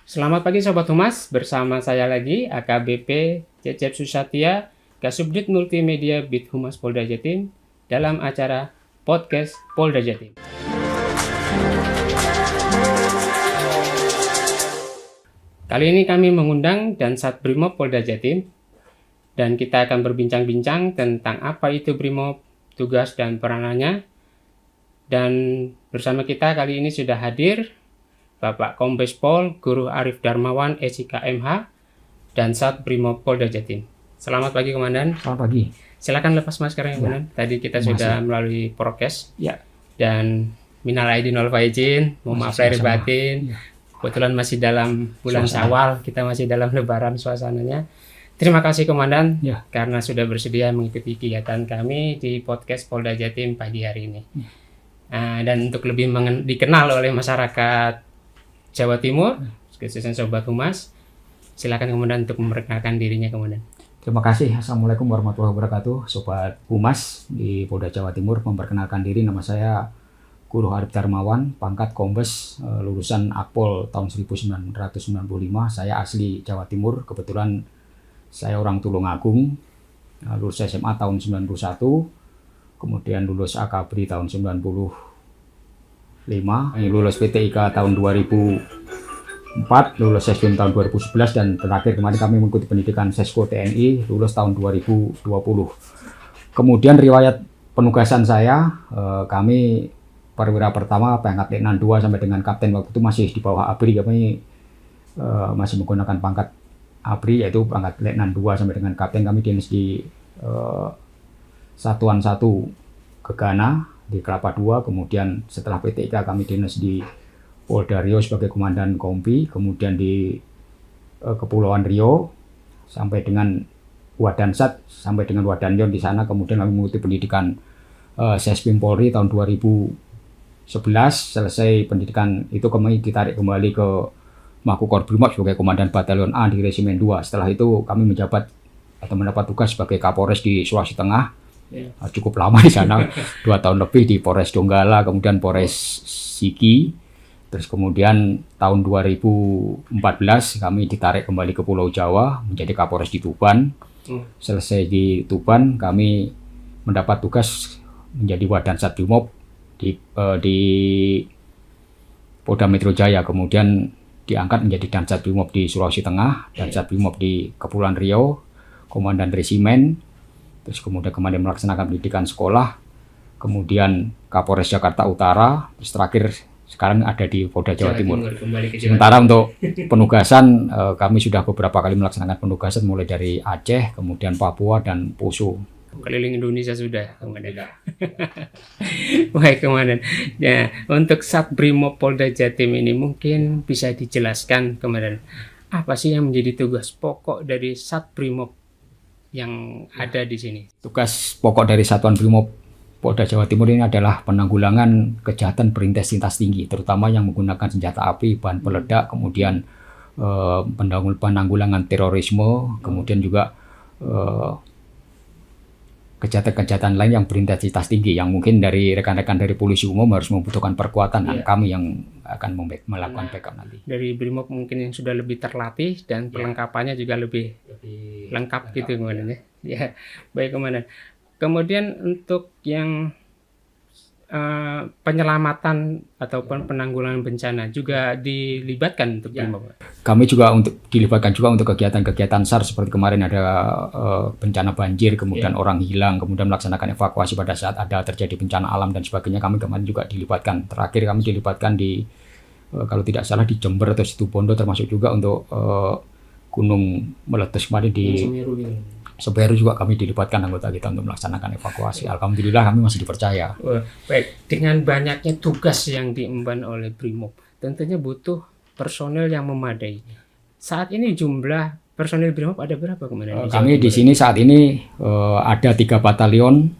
Selamat pagi Sobat Humas, bersama saya lagi AKBP Cecep Susatya, Kasubdit Multimedia Bid Humas Polda Jatim dalam acara Podcast Polda Jatim. Kali ini kami mengundang Dansat Brimob Polda Jatim dan kita akan berbincang-bincang tentang apa itu Brimob, tugas dan peranannya. Dan bersama kita kali ini sudah hadir Bapak Kombes Pol Guru Arif Darmawan SIK MH, Dansat Brimob Polda Jatim. Selamat pagi Komandan. Selamat pagi. Silakan lepas maskernya Komandan. Tadi kita sudah melalui prokes. Ya. Dan minal aidin wal faizin, mohon maaf lahir batin. Kebetulan masih dalam bulan Syawal, kita masih dalam lebaran suasananya. Terima kasih Komandan karena sudah bersedia mengikuti kegiatan kami di podcast Polda Jatim pagi hari ini. Dan untuk lebih dikenal oleh masyarakat Jawa Timur, khususnya Sobat Humas, silakan Komandan untuk memperkenalkan dirinya Komandan. Terima kasih. Assalamualaikum warahmatullahi wabarakatuh. Sobat Humas di Polda Jawa Timur, memperkenalkan diri, nama saya Guru Arif Darmawan, pangkat Kombes, lulusan Akpol tahun 1995. Saya asli Jawa Timur, kebetulan saya orang Tulungagung, lulus SMA tahun 91, kemudian lulus AKABRI tahun 95, lulus PTIK tahun 2004, lulus SBM tahun 2011, dan terakhir kemarin kami mengikuti pendidikan Sesko TNI, lulus tahun 2020. Kemudian riwayat penugasan saya, kami perwira pertama pangkat Letnan 2 sampai dengan Kapten, waktu itu masih di bawah ABRI, kami masih menggunakan pangkat ABRI, yaitu pangkat Letnan 2 sampai dengan Kapten. Kami dinas di Satuan 1 Gegana di Kelapa II, kemudian setelah PTIK kami dinas di Polda Riau sebagai Komandan Kompi, kemudian di Kepulauan Riau sampai dengan Wadansat, sampai dengan Wadanyon di sana, kemudian kami mengikuti pendidikan Sespim Polri tahun 2011. Selesai pendidikan itu kami ditarik kembali ke Mahkukor Brimob sebagai Komandan Batalion A di Resimen 2. Setelah itu kami menjabat atau mendapat tugas sebagai Kapolres di Sulawesi Tengah. Cukup lama di sana, 2 tahun lebih di Polres Donggala, kemudian Polres Sigi. Terus kemudian tahun 2014 kami ditarik kembali ke Pulau Jawa menjadi Kapolres di Tuban. Selesai di Tuban, kami mendapat tugas menjadi Wadansat Brimob di Polda Metro Jaya, kemudian diangkat menjadi Dansat Brimob di Sulawesi Tengah, Dansat Brimob di Kepulauan Riau, Komandan Resimen. Terus kemudian kemarin melaksanakan pendidikan sekolah, kemudian Kapolres Jakarta Utara, terus terakhir sekarang ada di Polda Jawa Timur. Sementara untuk penugasan, kami sudah beberapa kali melaksanakan penugasan mulai dari Aceh, kemudian Papua, dan Poso. Keliling Indonesia sudah, Komandan. Baik, Komandan. Ya, untuk Sat Brimob Polda Jatim ini mungkin bisa dijelaskan, Komandan, apa sih yang menjadi tugas pokok dari Sat Brimob yang ada di sini? Tugas pokok dari Satuan Brimob Polda Jawa Timur ini adalah penanggulangan kejahatan berintensitas tinggi, terutama yang menggunakan senjata api, bahan peledak, kemudian penanggulangan terorisme, kemudian juga kejahatan-kejahatan lain yang berintensitas tinggi, yang mungkin dari rekan-rekan dari polisi umum harus membutuhkan perkuatan, dan kami yang akan melakukan backup nanti. Dari Brimob mungkin yang sudah lebih terlatih dan perlengkapannya juga lebih lengkap gitu Komandan ya. Ya, baik Komandan. Kemudian untuk yang penyelamatan ataupun penanggulangan bencana juga dilibatkan untuk Brimob. Kami juga dilibatkan juga untuk kegiatan-kegiatan SAR, seperti kemarin ada bencana banjir, kemudian orang hilang, kemudian melaksanakan evakuasi pada saat ada terjadi bencana alam dan sebagainya. Kami kemarin juga dilibatkan. Terakhir kami dilibatkan di kalau tidak salah di Jember atau Situbondo, termasuk juga untuk gunung meletus kemarin di Semeru juga kami dilibatkan anggota kita untuk melaksanakan evakuasi. Alhamdulillah kami masih dipercaya. Baik, dengan banyaknya tugas yang diemban oleh Brimob, tentunya butuh personel yang memadai. Saat ini jumlah personel Brimob ada berapa Komandan? Kami di sini saat ini ada 3 batalion,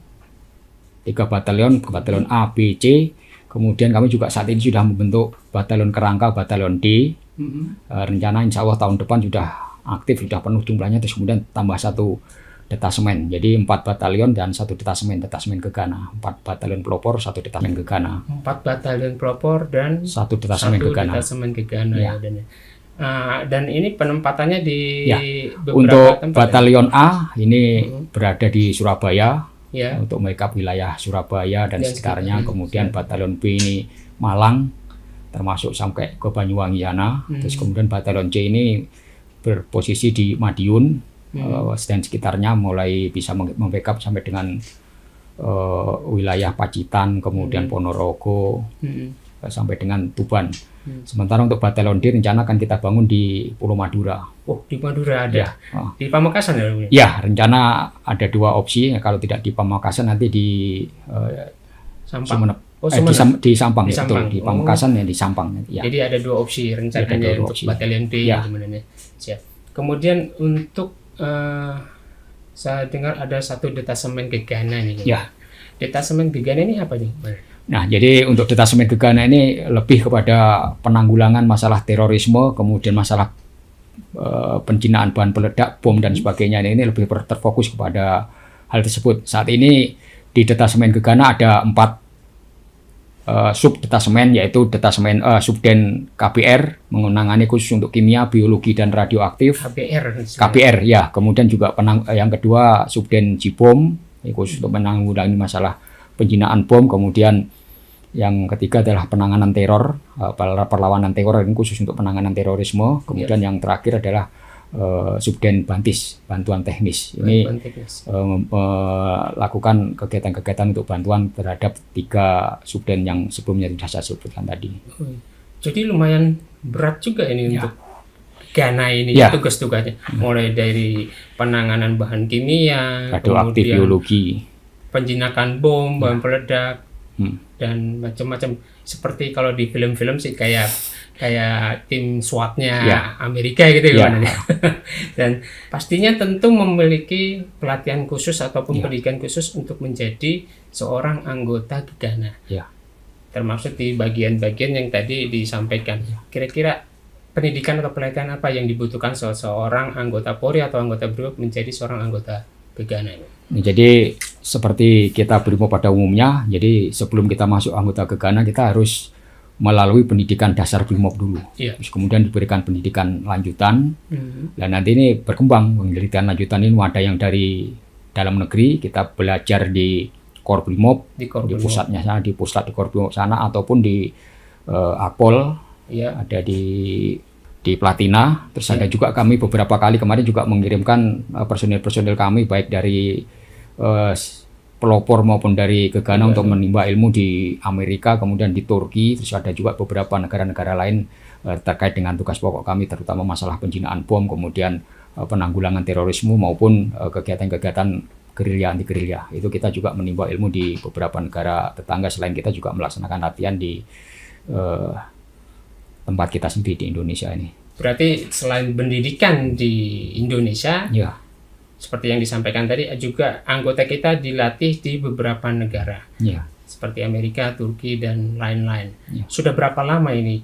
batalion A, B, C. Kemudian kami juga saat ini sudah membentuk batalion kerangka, batalion D. Rencana insya Allah tahun depan sudah aktif, sudah penuh jumlahnya, terus kemudian tambah 1 detasemen. Jadi 4 batalion dan 1 detasemen Gegana. 4 batalion pelopor, 1 detasemen Gegana. 4 batalion pelopor dan 1 detasemen Gegana. Ya. Dan ini penempatannya di beberapa untuk tempat. Batalion A ini berada di Surabaya, Ya. untuk makeup wilayah Surabaya dan sekitarnya. Kemudian ya. Batalion B ini Malang, termasuk sampai ke Banyuwangi sana. Terus kemudian Batalion C ini berposisi di Madiun dan sekitarnya, mulai bisa membackup sampai dengan wilayah Pacitan, kemudian Ponorogo, sampai dengan Tuban. Sementara untuk Batalion D rencana akan kita bangun di Pulau Madura. Oh, di Madura ada. Ya. Di Pamekasan ya? Ya, rencana ada 2 opsi. Kalau tidak di Pamekasan, nanti di Sampang. Sumeneb. Sumeneb. Di Sampang, Di Sampang. betul. Di Pamekasan ya di Sampang. Ya. Jadi ada 2 opsi rencananya untuk Batalion D sebenarnya. Siap. Kemudian untuk saya dengar ada 1 detasemen Gegana nih. Ya. Detasemen Gegana ini apa nih? Nah, jadi untuk detasemen Gegana ini lebih kepada penanggulangan masalah terorisme, kemudian masalah penjinaan bahan peledak, bom dan sebagainya. Ini lebih terfokus kepada hal tersebut. Saat ini di detasemen Gegana ada 4 sub detasemen, yaitu detasemen Subden KBR menangani khusus untuk kimia, biologi dan radioaktif. KBR ya. Kemudian juga yang kedua Subden Jibom, khusus untuk menanggulangi masalah penjinaan bom. Kemudian yang ketiga adalah penanganan teror, perlawanan teror, ini khusus untuk penanganan terorisme. Kemudian yang terakhir adalah Subden Bantis, bantuan teknis. Ini melakukan kegiatan-kegiatan untuk bantuan terhadap 3 subden yang sebelumnya sudah saya sebutkan tadi. Jadi lumayan berat juga ini untuk Gegana ini tugas-tugasnya. Mulai dari penanganan bahan kimia, radioaktif, biologi, penjinakan bom, bahan peledak, dan macam-macam. Seperti kalau di film-film sih kayak tim SWAT-nya Amerika gitu ya. Dan pastinya tentu memiliki pelatihan khusus ataupun pendidikan khusus untuk menjadi seorang anggota Gegana. Termasuk di bagian-bagian yang tadi disampaikan. Kira-kira pendidikan atau pelatihan apa yang dibutuhkan seorang anggota Polri atau anggota BRIMOB menjadi seorang anggota Gegana ini? Jadi seperti kita BRIMOB pada umumnya, jadi sebelum kita masuk anggota Gegana kita harus melalui pendidikan dasar BRIMOB dulu. Terus kemudian diberikan pendidikan lanjutan. Dan nanti ini berkembang, pendidikan lanjutan ini ada yang dari dalam negeri, kita belajar di Korbrimob, di pusatnya sana, di pusat di Korbrimob sana, ataupun di Akpol, ada di Platina. Terus ada juga kami beberapa kali kemarin juga mengirimkan personil-personil kami baik dari pelopor maupun dari Gegana untuk menimba ilmu di Amerika, kemudian di Turki. Terus ada juga beberapa negara-negara lain terkait dengan tugas pokok kami, terutama masalah penjinaan bom, kemudian penanggulangan terorisme maupun kegiatan-kegiatan gerilya anti gerilya. Itu kita juga menimba ilmu di beberapa negara tetangga. Selain kita juga melaksanakan latihan di tempat kita sendiri di Indonesia ini. Berarti selain pendidikan di Indonesia, seperti yang disampaikan tadi, juga anggota kita dilatih di beberapa negara, seperti Amerika, Turki, dan lain-lain. Sudah berapa lama ini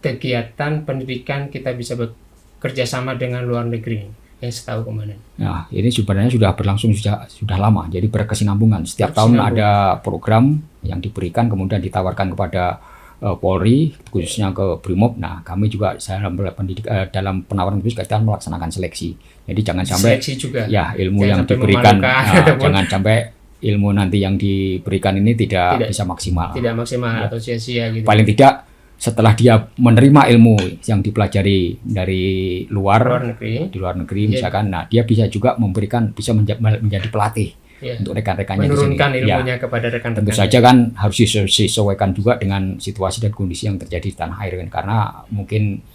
kegiatan pendidikan kita bisa bekerja sama dengan luar negeri yang setahu kemarin? Nah, ini sebenarnya sudah berlangsung sudah lama, jadi berkesinambungan. Setiap tahun ada program yang diberikan, kemudian ditawarkan kepada Polri, khususnya ke BRIMOB. Nah, kami juga dalam penawaran itu kita melaksanakan seleksi. Jadi jangan sampai ilmu yang diberikan, jangan sampai ilmu nanti yang diberikan ini tidak bisa maksimal. Tidak maksimal atau sia-sia gitu. Paling tidak setelah dia menerima ilmu yang dipelajari dari luar negeri misalkan, nah dia bisa juga bisa menjadi pelatih. Untuk rekan-rekannya di sini. Menurunkan ilmunya kepada rekan-rekan. Tentu saja kan harus disesuaikan juga dengan situasi dan kondisi yang terjadi di tanah air kan, karena mungkin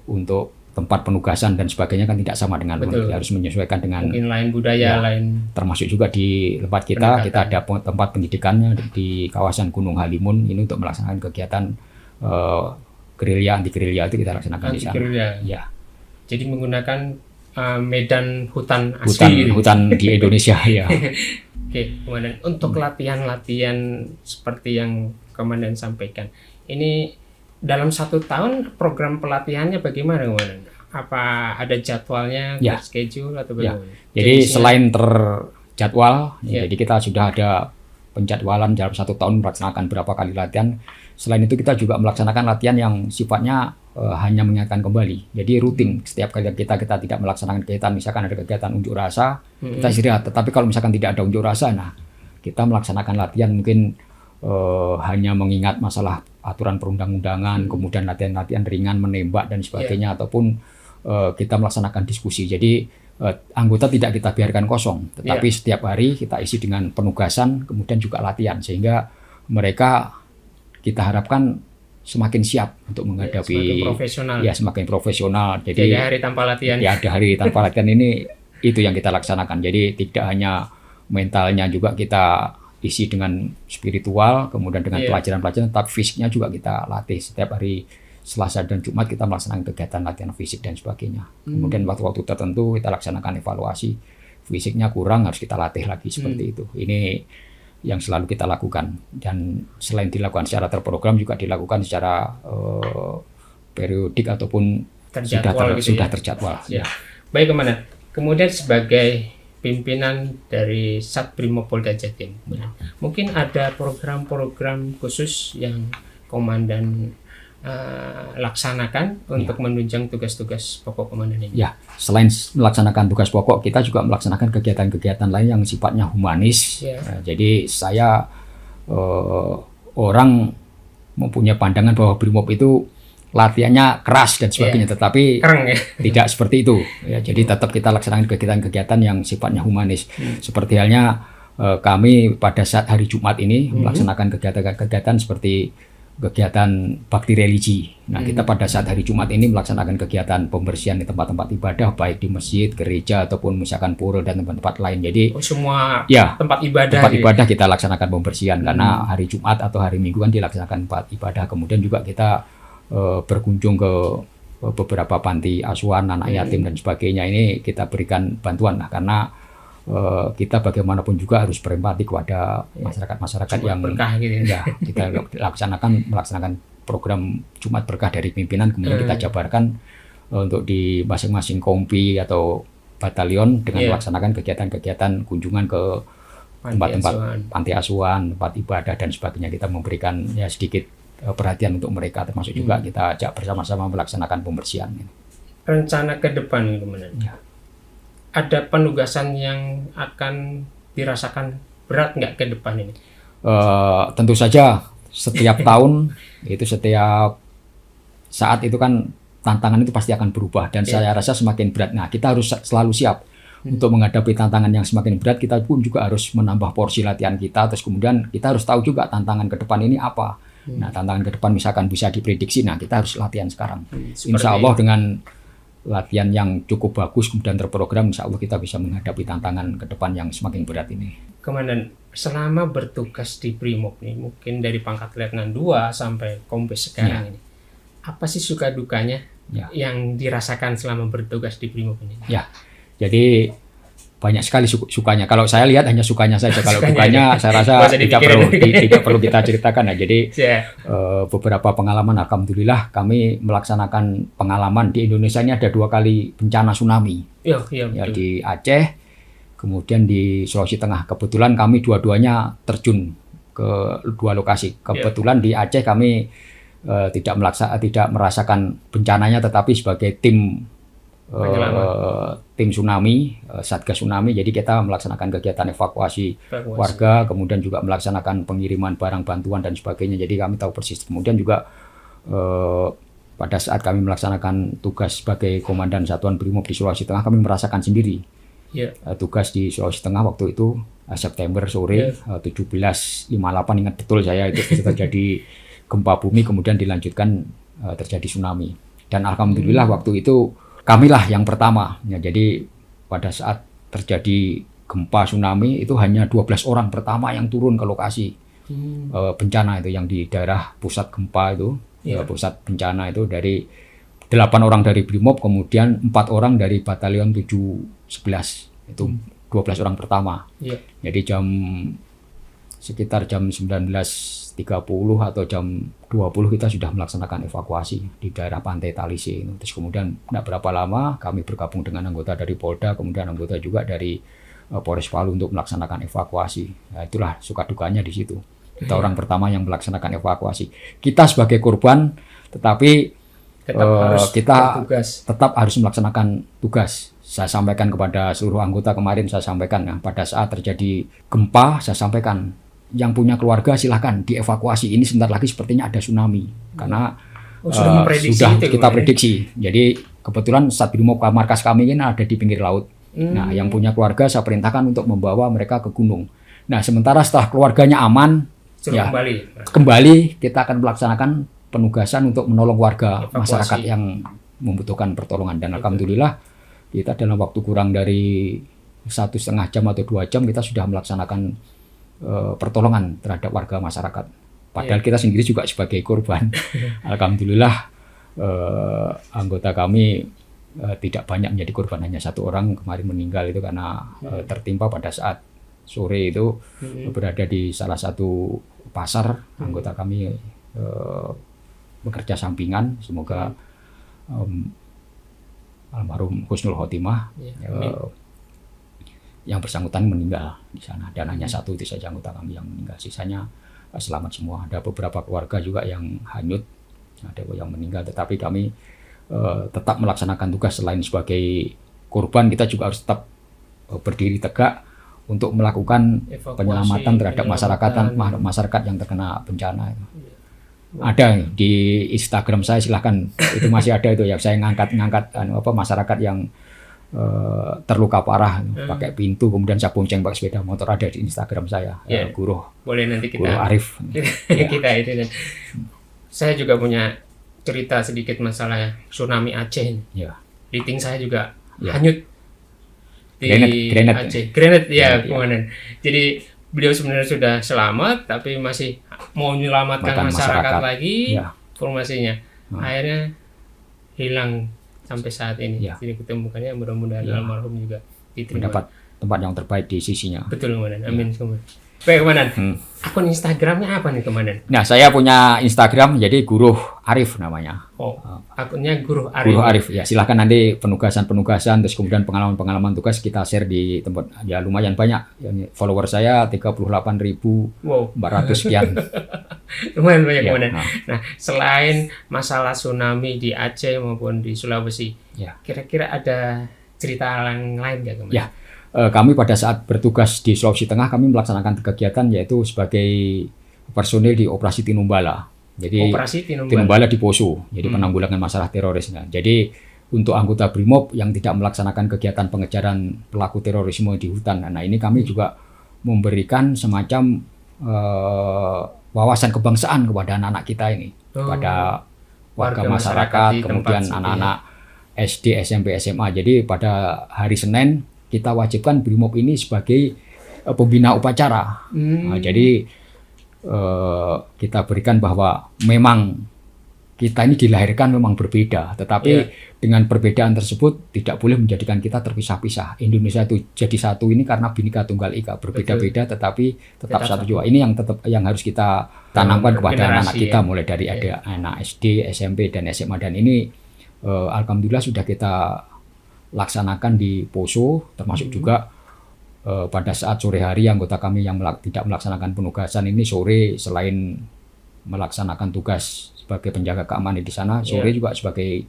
untuk tempat penugasan dan sebagainya kan tidak sama dengan harus menyesuaikan dengan mungkin lain budaya, lain. Termasuk juga di tempat kita ada tempat pendidikannya di kawasan Gunung Halimun ini untuk melaksanakan kegiatan gerilya anti gerilya itu kita laksanakan di sana. Ya. Jadi menggunakan medan hutan asli, hutan di Indonesia ya. Oke, Komandan, untuk latihan-latihan seperti yang Komandan sampaikan, ini dalam 1 tahun program pelatihannya bagaimana, Komandan? Apa ada jadwalnya, schedule atau bagaimana? Jadi selain terjadwal, jadi kita sudah ada penjadwalan dalam 1 tahun melaksanakan berapa kali latihan. Selain itu kita juga melaksanakan latihan yang sifatnya hanya mengingatkan kembali. Jadi rutin setiap kali kita tidak melaksanakan kegiatan, misalkan ada kegiatan unjuk rasa, kita istirahat. Tetapi kalau misalkan tidak ada unjuk rasa, nah kita melaksanakan latihan mungkin hanya mengingat masalah aturan perundang-undangan, kemudian latihan-latihan ringan menembak dan sebagainya, ataupun kita melaksanakan diskusi. Jadi anggota tidak kita biarkan kosong, tetapi setiap hari kita isi dengan penugasan, kemudian juga latihan, sehingga mereka kita harapkan semakin siap untuk menghadapi semakin profesional. Semakin profesional. Jadi ada hari tanpa latihan. Ya, ada hari tanpa latihan ini itu yang kita laksanakan. Jadi tidak hanya mentalnya juga kita isi dengan spiritual, kemudian dengan pelajaran-pelajaran, tapi fisiknya juga kita latih. Setiap hari Selasa dan Jumat kita melaksanakan kegiatan latihan fisik dan sebagainya. Kemudian waktu-waktu tertentu kita laksanakan evaluasi. Fisiknya kurang, harus kita latih lagi seperti itu. Ini yang selalu kita lakukan, dan selain dilakukan secara terprogram juga dilakukan secara periodik ataupun sudah terjadwal. Ya. Baik, Komandan. Kemudian sebagai pimpinan dari Satbrimob Polda Jatim, mungkin ada program-program khusus yang Komandan laksanakan untuk menunjang tugas-tugas pokok Komandan ini? Ya, selain melaksanakan tugas pokok, kita juga melaksanakan kegiatan-kegiatan lain yang sifatnya humanis. Jadi saya orang mempunyai pandangan bahwa Brimob itu latihannya keras dan sebagainya, tetapi tidak seperti itu. Ya, jadi tetap kita laksanakan kegiatan-kegiatan yang sifatnya humanis. Seperti halnya kami pada saat hari Jumat ini melaksanakan kegiatan-kegiatan seperti kegiatan bakti religi. Nah, kita pada saat hari Jumat ini melaksanakan kegiatan pembersihan di tempat-tempat ibadah, baik di masjid, gereja, ataupun misalkan pura dan tempat-tempat lain. Jadi semua tempat ibadah kita laksanakan pembersihan, karena hari Jumat atau hari Minggu kan dilaksanakan tempat ibadah. Kemudian juga kita berkunjung ke beberapa panti asuhan, anak yatim dan sebagainya. Ini kita berikan bantuan lah, karena kita bagaimanapun juga harus berempati kepada masyarakat yang berkah gitu. Ya, kita melaksanakan program Jumat Berkah dari pimpinan, kemudian kita jabarkan untuk di masing-masing kompi atau batalion dengan melaksanakan kegiatan-kegiatan kunjungan ke tempat-tempat panti asuhan, tempat ibadah dan sebagainya. Kita memberikan sedikit perhatian untuk mereka, termasuk juga kita ajak bersama-sama melaksanakan pembersihan. Rencana ke depan, Komandan? Ada penugasan yang akan dirasakan berat nggak ke depan ini? Tentu saja setiap tahun itu, setiap saat itu kan tantangan itu pasti akan berubah, dan saya rasa semakin berat. Nah, kita harus selalu siap untuk menghadapi tantangan yang semakin berat. Kita pun juga harus menambah porsi latihan kita, terus kemudian kita harus tahu juga tantangan ke depan ini apa. Nah, tantangan ke depan misalkan bisa diprediksi, nah kita harus latihan sekarang. Insya Allah dengan latihan yang cukup bagus kemudian terprogram, insya Allah kita bisa menghadapi tantangan ke depan yang semakin berat ini. Komandan, selama bertugas di Brimob nih, mungkin dari pangkat Letnan 2 sampai Kombes sekarang ini, apa sih suka dukanya yang dirasakan selama bertugas di Brimob ini? Ya, jadi banyak sekali sukanya. Kalau saya lihat hanya sukanya saja. Kalau dukanya saya rasa tidak perlu kita ceritakan. Nah, jadi beberapa pengalaman, alhamdulillah kami melaksanakan pengalaman di Indonesia ini ada 2 kali bencana tsunami. Ya, di Aceh, kemudian di Sulawesi Tengah. Kebetulan kami dua-duanya terjun ke 2 lokasi. Kebetulan di Aceh kami tidak merasakan bencananya, tetapi sebagai tim tsunami, Satgas Tsunami, jadi kita melaksanakan kegiatan evakuasi warga, kemudian juga melaksanakan pengiriman barang bantuan dan sebagainya. Jadi kami tahu persis. Kemudian juga pada saat kami melaksanakan tugas sebagai Komandan Satuan Brimob di Sulawesi Tengah, kami merasakan sendiri tugas di Sulawesi Tengah waktu itu September sore 1758, ingat betul saya, itu terjadi gempa bumi, kemudian dilanjutkan terjadi tsunami. Dan alhamdulillah waktu itu kamilah yang pertama. Ya, jadi pada saat terjadi gempa tsunami itu hanya 12 orang pertama yang turun ke lokasi bencana itu, yang di daerah pusat gempa itu, pusat bencana itu, dari 8 orang dari Brimob, kemudian 4 orang dari Batalion 711, itu 12 orang pertama. Jadi sekitar jam 19.30 atau jam 20 kita sudah melaksanakan evakuasi di daerah Pantai Talise. Terus kemudian tidak berapa lama kami bergabung dengan anggota dari Polda, kemudian anggota juga dari Polres Palu untuk melaksanakan evakuasi. Nah, itulah suka dukanya di situ. Kita orang pertama yang melaksanakan evakuasi. Kita sebagai korban, tetapi kita tetap harus melaksanakan tugas. Saya sampaikan kepada seluruh anggota kemarin, saya sampaikan ya, pada saat terjadi gempa, saya sampaikan yang punya keluarga silahkan dievakuasi. Ini sebentar lagi sepertinya ada tsunami karena sudah kita prediksi. Jadi kebetulan Satbrimop markas kami ini ada di pinggir laut. Nah, yang punya keluarga saya perintahkan untuk membawa mereka ke gunung. Nah, sementara setelah keluarganya aman, ya, kembali kita akan melaksanakan penugasan untuk menolong warga masyarakat yang membutuhkan pertolongan. Dan alhamdulillah kita dalam waktu kurang dari 1,5 jam atau 2 jam kita sudah melaksanakan pertolongan terhadap warga masyarakat. Padahal kita sendiri juga sebagai korban. Alhamdulillah anggota kami tidak banyak menjadi korban, hanya 1 orang kemarin meninggal itu karena tertimpa pada saat sore itu berada di salah satu pasar. Anggota kami bekerja sampingan, semoga almarhum Husnul Khotimah yang bersangkutan meninggal di sana, dan hanya 1 itu saja anggota kami yang meninggal, sisanya selamat semua. Ada beberapa keluarga juga yang hanyut, ada yang meninggal, tetapi kami tetap melaksanakan tugas. Selain sebagai korban, kita juga harus tetap berdiri tegak untuk melakukan penyelamatan terhadap masyarakat yang terkena bencana. Ada di Instagram saya, silahkan, itu masih ada itu ya, saya ngangkat masyarakat yang terluka parah pakai pintu, kemudian saya bonceng pakai sepeda motor, ada di Instagram saya. Guruh, boleh nanti kita Guruh Arif. Kita itu. Saya juga punya cerita sedikit masalah tsunami Aceh. Liting saya juga hanyut di Aceh. Granite ya, Komandan. Jadi beliau sebenarnya sudah selamat, tapi masih mau menyelamatkan masyarakat lagi, informasinya. Akhirnya hilang sampai saat ini. Jadi ketemukannya, mudah-mudahan almarhum juga diterima. Mendapat tempat yang terbaik di sisinya. Betul, Komandan. Amin. Baik, Komandan. Akun Instagramnya apa nih, Komandan? Nah, saya punya Instagram, jadi Guruh Arif namanya. Akunnya Guruh Arif. Guruh Arif, ya, silahkan nanti penugasan, terus kemudian pengalaman tugas kita share di tempat, ya lumayan banyak. Follower saya 38.400 sekian. Lumayan banyak, Komandan. Nah, selain masalah tsunami di Aceh maupun di Sulawesi, kira-kira ada cerita lain nggak, Komandan? Kami pada saat bertugas di Sulawesi Tengah, kami melaksanakan kegiatan yaitu sebagai personil di Operasi Tinombala. Jadi Tinombala di Poso, jadi penanggulangan masalah terorisme. Jadi untuk anggota Brimob yang tidak melaksanakan kegiatan pengejaran pelaku terorisme di hutan, nah ini kami juga memberikan semacam wawasan kebangsaan kepada anak-anak kita ini, kepada warga masyarakat, kemudian anak-anak SD, SMP, SMA. Jadi pada hari Senin kita wajibkan Brimob ini sebagai pembina upacara. Nah, jadi kita berikan bahwa memang kita ini dilahirkan memang berbeda, tetapi dengan perbedaan tersebut tidak boleh menjadikan kita terpisah-pisah. Indonesia itu jadi satu ini karena Bhinneka Tunggal Ika, berbeda-beda tetapi tetap satu jiwa. Ini yang harus kita tanamkan kepada anak-anak kita, mulai dari ada anak SD, SMP, dan SMA. Dan ini alhamdulillah sudah kita laksanakan di Poso, termasuk juga pada saat sore hari anggota kami yang tidak melaksanakan penugasan ini sore, selain melaksanakan tugas sebagai penjaga keamanan di sana, sore juga sebagai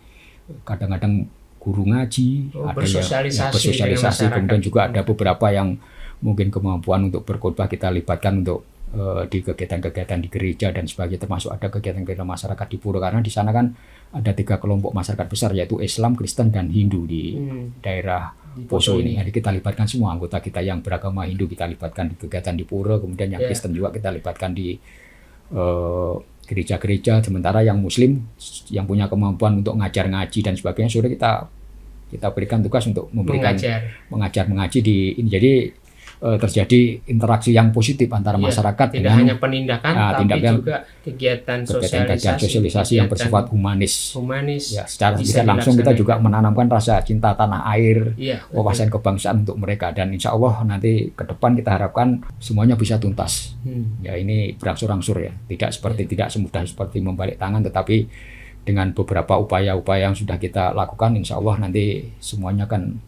kadang-kadang guru ngaji, ada yang bersosialisasi, kemudian juga ada beberapa yang mungkin kemampuan untuk berkhotbah kita libatkan untuk di kegiatan-kegiatan di gereja dan sebagainya, termasuk ada kegiatan-kegiatan masyarakat di pura, karena di sana kan ada 3 kelompok masyarakat besar, yaitu Islam, Kristen, dan Hindu di daerah Poso ini. Jadi kita libatkan semua anggota kita yang beragama Hindu, kita libatkan di kegiatan di pura, kemudian yang Kristen juga kita libatkan di gereja-gereja, sementara yang Muslim yang punya kemampuan untuk ngajar ngaji dan sebagainya, sudah kita berikan tugas untuk memberikan mengajar mengaji di ini. Jadi terjadi interaksi yang positif antara masyarakat tidak dengan hanya penindakan, tapi juga kegiatan sosialisasi yang bersifat humanis. Ya, secara tidak langsung kita juga menanamkan rasa cinta tanah air, wawasan kebangsaan untuk mereka, dan insya Allah nanti ke depan kita harapkan semuanya bisa tuntas. Ya, ini berangsur-angsur ya, tidak semudah seperti membalik tangan, tetapi dengan beberapa upaya-upaya yang sudah kita lakukan, insya Allah nanti semuanya akan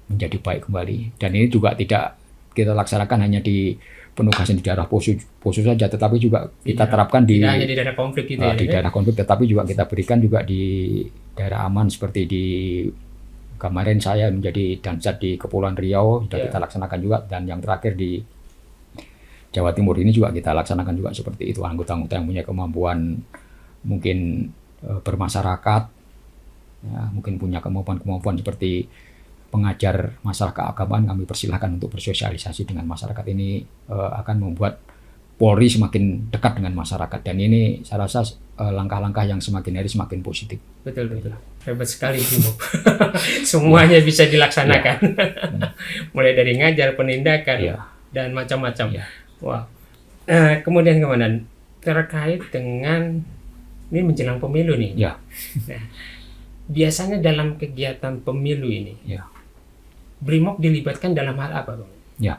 menjadi baik kembali. Dan ini juga tidak kita laksanakan hanya di penugasan di daerah Poso saja, tetapi juga kita terapkan di tidak hanya di daerah konflik gitu di daerah konflik, tetapi juga kita berikan juga di daerah aman seperti di kemarin saya menjadi Dansat di Kepulauan Riau sudah kita laksanakan juga, dan yang terakhir di Jawa Timur ini juga kita laksanakan juga seperti itu, anggota-anggota yang punya kemampuan mungkin bermasyarakat, ya, mungkin punya kemampuan seperti pengajar masalah keagamaan, kami persilahkan untuk bersosialisasi dengan masyarakat. Ini akan membuat Polri semakin dekat dengan masyarakat, dan ini saya rasa langkah-langkah yang semakin hari semakin positif. Betul. Hebat sekali Brimob. Semuanya bisa dilaksanakan. Mulai dari ngajar, penindakan, dan macam-macam. Wow. Kemudian Komandan, terkait dengan ini menjelang pemilu nih. Nah, biasanya dalam kegiatan pemilu ini, Brimob dilibatkan dalam hal apa, Bang? Ya,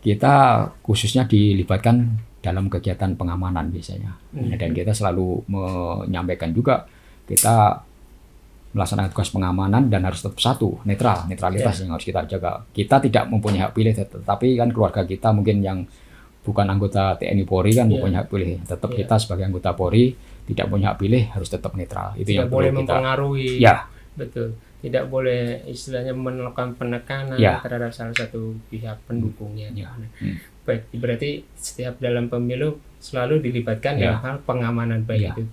kita khususnya dilibatkan dalam kegiatan pengamanan biasanya. Dan kita selalu menyampaikan juga kita melaksanakan tugas pengamanan dan harus tetap satu, netralitas yang harus kita jaga. Kita tidak mempunyai hak pilih, tetapi kan keluarga kita mungkin yang bukan anggota TNI Polri kan mempunyai hak pilih. Tetap kita sebagai anggota Polri tidak punya hak pilih, harus tetap netral. Itu tidak yang boleh perlu kita mempengaruhi. Betul. Tidak boleh istilahnya melakukan penekanan terhadap salah satu pihak pendukungnya. Baik, berarti setiap dalam pemilu selalu dilibatkan dalam hal pengamanan, baik itu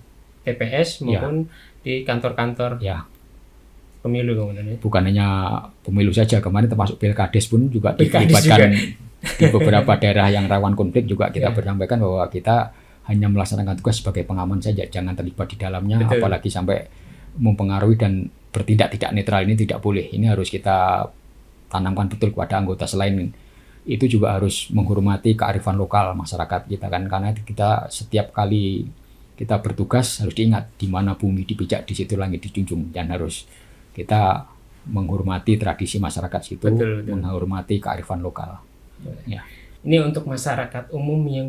TPS maupun di kantor-kantor pemilu. Bukan hanya pemilu saja, kemarin termasuk Pilkades pun juga dilibatkan di beberapa daerah yang rawan konflik juga kita bersampaikan bahwa kita hanya melaksanakan tugas sebagai pengaman saja, jangan terlibat di dalamnya. Apalagi sampai mempengaruhi dan bertindak tidak netral, ini tidak boleh. Ini harus kita tanamkan betul kepada anggota. Selain itu juga harus menghormati kearifan lokal masyarakat kita kan, karena kita setiap kali kita bertugas harus diingat di mana bumi dipijak di situ langit dijunjung, dan harus kita menghormati tradisi masyarakat situ, menghormati kearifan lokal. Ini untuk masyarakat umum yang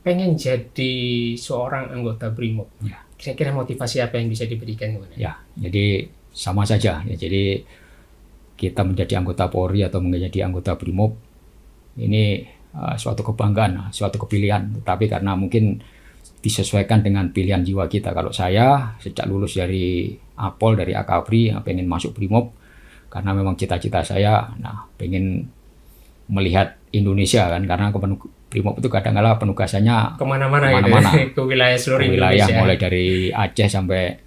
pengen jadi seorang anggota Brimob. Kira-kira motivasi apa yang bisa diberikan? Jadi sama saja. Jadi kita menjadi anggota Polri atau menjadi anggota Brimob ini suatu kebanggaan, suatu kepilihan. Tapi karena mungkin disesuaikan dengan pilihan jiwa kita. Kalau saya sejak lulus dari Apol, dari Akabri, pengen masuk Brimob karena memang cita-cita saya, pengen melihat Indonesia kan, karena Brimob itu kadang-kala penugasannya kemana-mana ke wilayah seluruh Indonesia, mulai dari Aceh sampai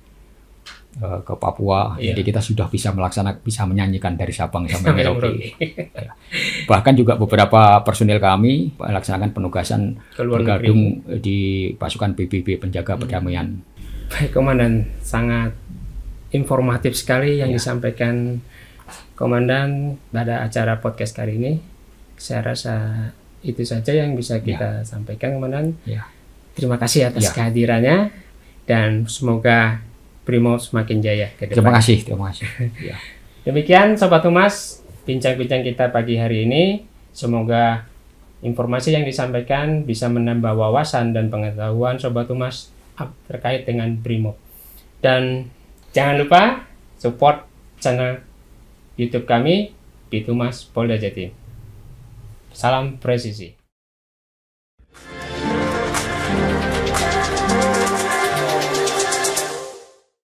ke Papua. Jadi kita sudah bisa bisa menyanyikan dari Sabang sampai Merauke. Bahkan juga beberapa personil kami melaksanakan penugasan bergabung di pasukan PBB penjaga perdamaian. Baik Komandan, sangat informatif sekali yang disampaikan Komandan pada acara podcast kali ini. Saya rasa itu saja yang bisa kita sampaikan, Komandan. Terima kasih atas kehadirannya, dan semoga Brimob semakin jaya ke depan. Terima kasih. Demikian Sobat Humas, bincang-bincang kita pagi hari ini. Semoga informasi yang disampaikan bisa menambah wawasan dan pengetahuan Sobat Humas terkait dengan Brimob. Dan jangan lupa support channel YouTube kami, Bit Humas Polda Jatim. Salam presisi.